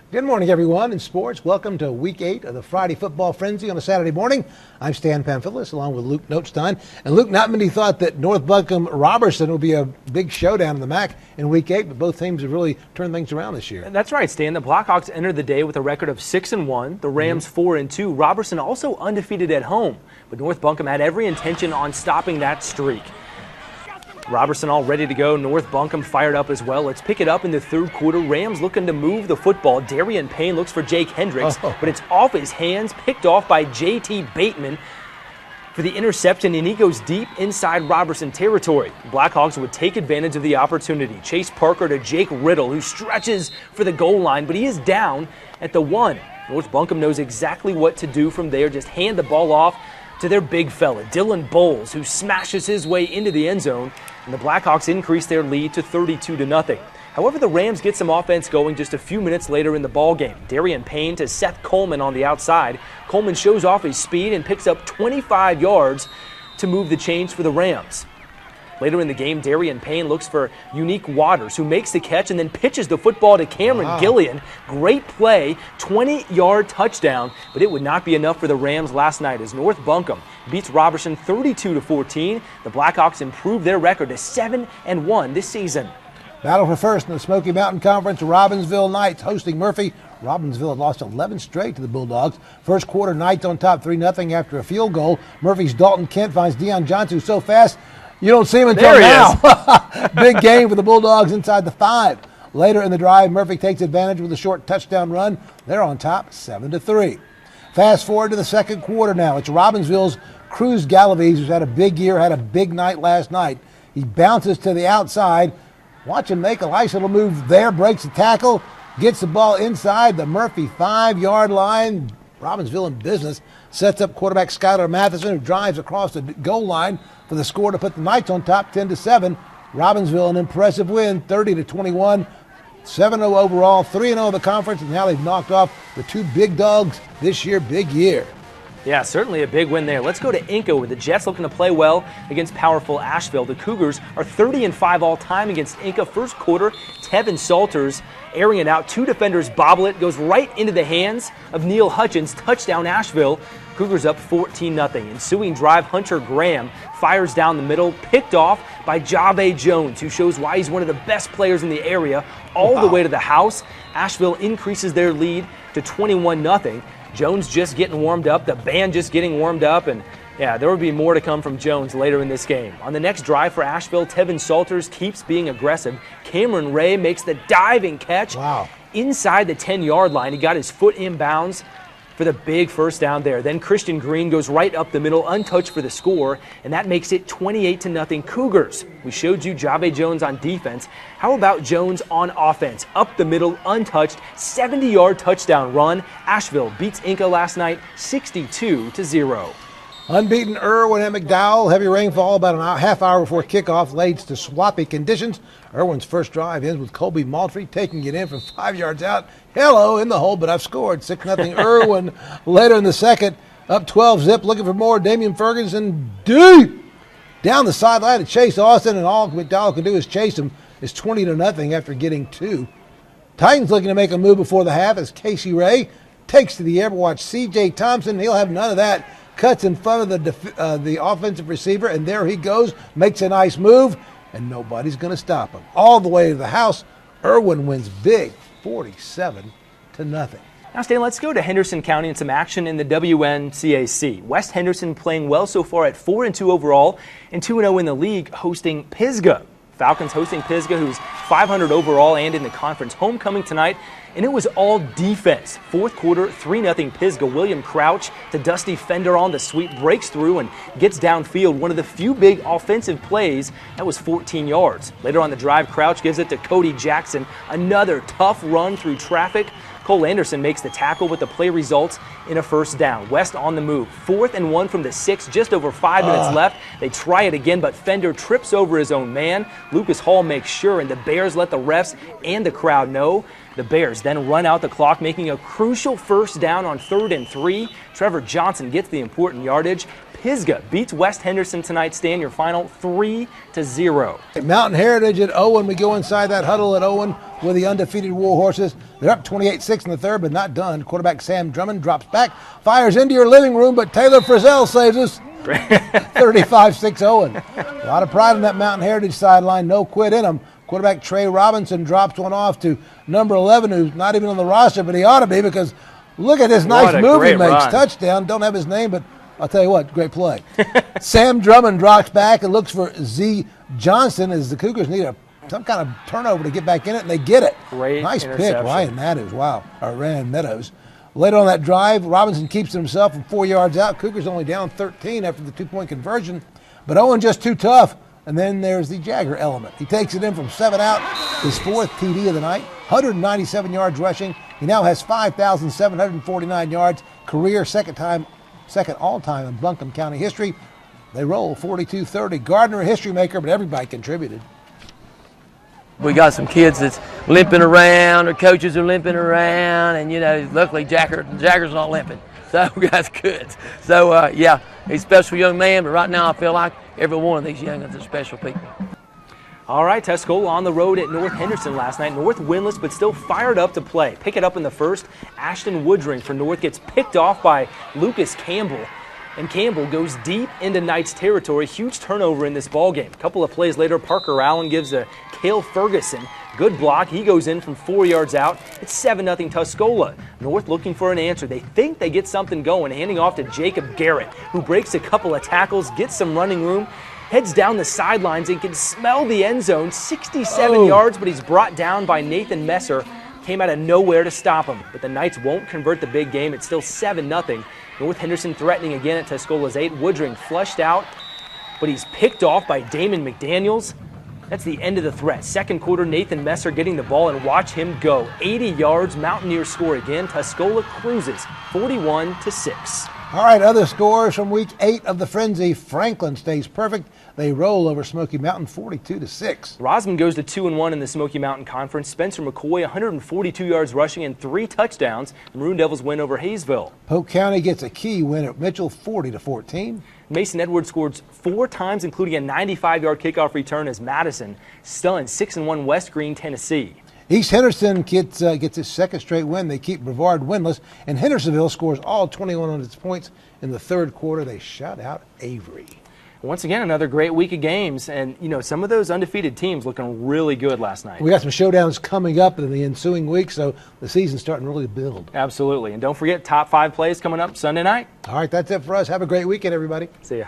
Good morning, everyone, in sports. Welcome to Week 8 of the Friday Football Frenzy on a Saturday morning. I'm Stan Pamphilus, along with Luke Notstein. And Luke, not many thought that North Buncombe Roberson would be a big showdown in the MAC in Week 8, but both teams have really turned things around this year. That's right, Stan. The Blackhawks entered the day with a record of 6-1. The Rams 4-2. Roberson also undefeated at home, but North Buncombe had every intention on stopping that streak. Roberson all ready to go. North Buncombe fired up as well. Let's pick it up in the third quarter. Rams looking to move the football. Darian Payne looks for Jake Hendricks, but it's off his hands, picked off by J.T. Bateman for the interception, and he goes deep inside Roberson territory. Blackhawks would take advantage of the opportunity. Chase Parker to Jake Riddle, who stretches for the goal line, but he is down at the 1. North Buncombe knows exactly what to do from there. Just hand the ball off to their big fella, Dylan Bowles, who smashes his way into the end zone, and the Blackhawks increase their lead to 32-0. However, the Rams get some offense going just a few minutes later in the ballgame. Darian Payne to Seth Coleman on the outside. Coleman shows off his speed and picks up 25 yards to move the chains for the Rams. Later in the game, Darian Payne looks for Unique Waters, who makes the catch and then pitches the football to Cameron Gillian. Great play, 20-yard touchdown, but it would not be enough for the Rams last night as North Buncombe beats Roberson 32-14. The Blackhawks improve their record to 7-1 this season. Battle for first in the Smoky Mountain Conference. Robbinsville Knights hosting Murphy. Robbinsville had lost 11 straight to the Bulldogs. First quarter, Knights on top 3-0 after a field goal. Murphy's Dalton Kent finds Deion Johnson, who's so fast you don't see him until now. Big game for the Bulldogs inside the 5. Later in the drive, Murphy takes advantage with a short touchdown run. They're on top 7-3. Fast forward to the second quarter now. It's Robbinsville's Cruz Galaviz, who's had a big year, had a big night last night. He bounces to the outside. Watch him make a nice little move there, breaks the tackle, gets the ball inside the Murphy 5-yard line. Robbinsville in business. Sets up quarterback Skylar Matheson, who drives across the goal line for the score to put the Knights on top 10-7. Robbinsville an impressive win, 30-21. 7-0 overall, 3-0 the conference, and now they've knocked off the two big dogs this year. Big year. Yeah, certainly a big win there. Let's go to Enka with the Jets looking to play well against powerful Asheville. The Cougars are 30-5 all-time against Enka. First quarter, Tevin Salters airing it out. Two defenders bobble it. Goes right into the hands of Neil Hutchins. Touchdown Asheville. Cougars up 14-0. Ensuing drive, Hunter Graham fires down the middle, picked off by Jave Jones, who shows why he's one of the best players in the area, all the way to the house. Asheville increases their lead to 21-0. Jones just getting warmed up, the band just getting warmed up, and yeah, there will be more to come from Jones later in this game. On the next drive for Asheville, Tevin Salters keeps being aggressive. Cameron Ray makes the diving catch inside the 10-yard line. He got his foot in bounds for the big first down there. Then Christian Green goes right up the middle, untouched for the score, and that makes it 28-0 Cougars. We showed you Jave Jones on defense. How about Jones on offense? Up the middle, untouched, 70-yard touchdown run. Asheville beats Enka last night 62-0. Unbeaten Irwin and McDowell. Heavy rainfall about a half hour before kickoff leads to sloppy conditions. Irwin's first drive ends with Colby Maltry taking it in from 5 yards out. Hello, in the hole, but I've scored. 6-0 Irwin. Later in the second, up 12-zip, looking for more. Damian Ferguson deep down the sideline to chase Austin, and all McDowell can do is chase him. It's 20-0 after getting 2. Titans looking to make a move before the half as Casey Ray takes to the air. Watch C.J. Thompson. He'll have none of that. Cuts in front of the offensive receiver, and there he goes, makes a nice move, and nobody's going to stop him. All the way to the house, Irwin wins big, 47-0. Now, Stan, let's go to Henderson County and some action in the WNCAC. West Henderson playing well so far at 4-2 overall and 2-0 in the league, hosting Pisgah. Falcons hosting Pisgah, who's 500 overall and in the conference. Homecoming tonight, and it was all defense. Fourth quarter, 3-0 Pisgah. William Crouch to Dusty Fender on the sweep, breaks through and gets downfield. One of the few big offensive plays, that was 14 yards. Later on the drive, Crouch gives it to Cody Jackson. Another tough run through traffic. Cole Anderson makes the tackle, but the play results in a first down. West on the move. 4th and 1 from the 6, just over 5 minutes left. They try it again, but Fender trips over his own man. Lucas Hall makes sure, and the Bears let the refs and the crowd know. The Bears then run out the clock, making a crucial first down on 3rd and 3. Trevor Johnson gets the important yardage. Pisgah beats West Henderson tonight. Stand your final 3-0. Mountain Heritage at Owen. We go inside that huddle at Owen with the undefeated War Horses. They're up 28-6 in the third, but not done. Quarterback Sam Drummond drops back, fires into your living room, but Taylor Frizzell saves us. 35-6 Owen. A lot of pride in that Mountain Heritage sideline. No quit in them. Quarterback Trey Robinson drops one off to number 11, who's not even on the roster, but he ought to be, because look at this nice move he makes. Run. Touchdown. Don't have his name, but I'll tell you what, great play. Sam Drummond drops back and looks for Z Johnson as the Cougars need some kind of turnover to get back in it, and they get it. Great nice pick, Ryan Meadows. Wow, or Ryan Meadows. Later on that drive, Robinson keeps it himself from 4 yards out. Cougars only down 13 after the 2-point conversion, but Owen just too tough. And then there's the Jagger element. He takes it in from 7 out, his 4th TD of the night, 197 yards rushing. He now has 5,749 yards, career second all-time in Buncombe County history. They roll 42-30. Gardner, a history maker, but everybody contributed. We got some kids that's limping around, their coaches are limping around, and, luckily Jagger's not limping. So that's good. So, yeah, he's a special young man, but right now I feel like every one of these young ones are special people. All right, Tuscola on the road at North Henderson last night. North winless, but still fired up to play. Pick it up in the first. Ashton Woodring for North gets picked off by Lucas Campbell. And Campbell goes deep into Knight's territory. Huge turnover in this ballgame. A couple of plays later, Parker Allen gives a Cale Ferguson. Good block. He goes in from 4 yards out. It's 7-0 Tuscola. North looking for an answer. They think they get something going, handing off to Jacob Garrett, who breaks a couple of tackles, gets some running room, heads down the sidelines and can smell the end zone. 67 yards, but he's brought down by Nathan Messer. Came out of nowhere to stop him, but the Knights won't convert the big game. It's still 7-0. North Henderson threatening again at Tuscola's 8. Woodring flushed out, but he's picked off by Damon McDaniels. That's the end of the threat. Second quarter, Nathan Messer getting the ball, and watch him go. 80 yards, Mountaineers score again. Tuscola cruises 41-6. All right, other scores from week 8 of the Frenzy. Franklin stays perfect. They roll over Smoky Mountain 42-6. Rosamond goes to 2-1 in the Smoky Mountain Conference. Spencer McCoy, 142 yards rushing and 3 touchdowns. The Maroon Devils win over Hayesville. Polk County gets a key win at Mitchell 40-14. Mason Edwards scored 4 times, including a 95-yard kickoff return as Madison stunned 6-1 West Green, Tennessee. East Henderson gets its second straight win. They keep Brevard winless, and Hendersonville scores all 21 of its points in the third quarter. They shut out Avery. Once again, another great week of games, and some of those undefeated teams looking really good last night. We got some showdowns coming up in the ensuing week, so the season's starting to really build. Absolutely, and don't forget top 5 plays coming up Sunday night. All right, that's it for us. Have a great weekend, everybody. See ya.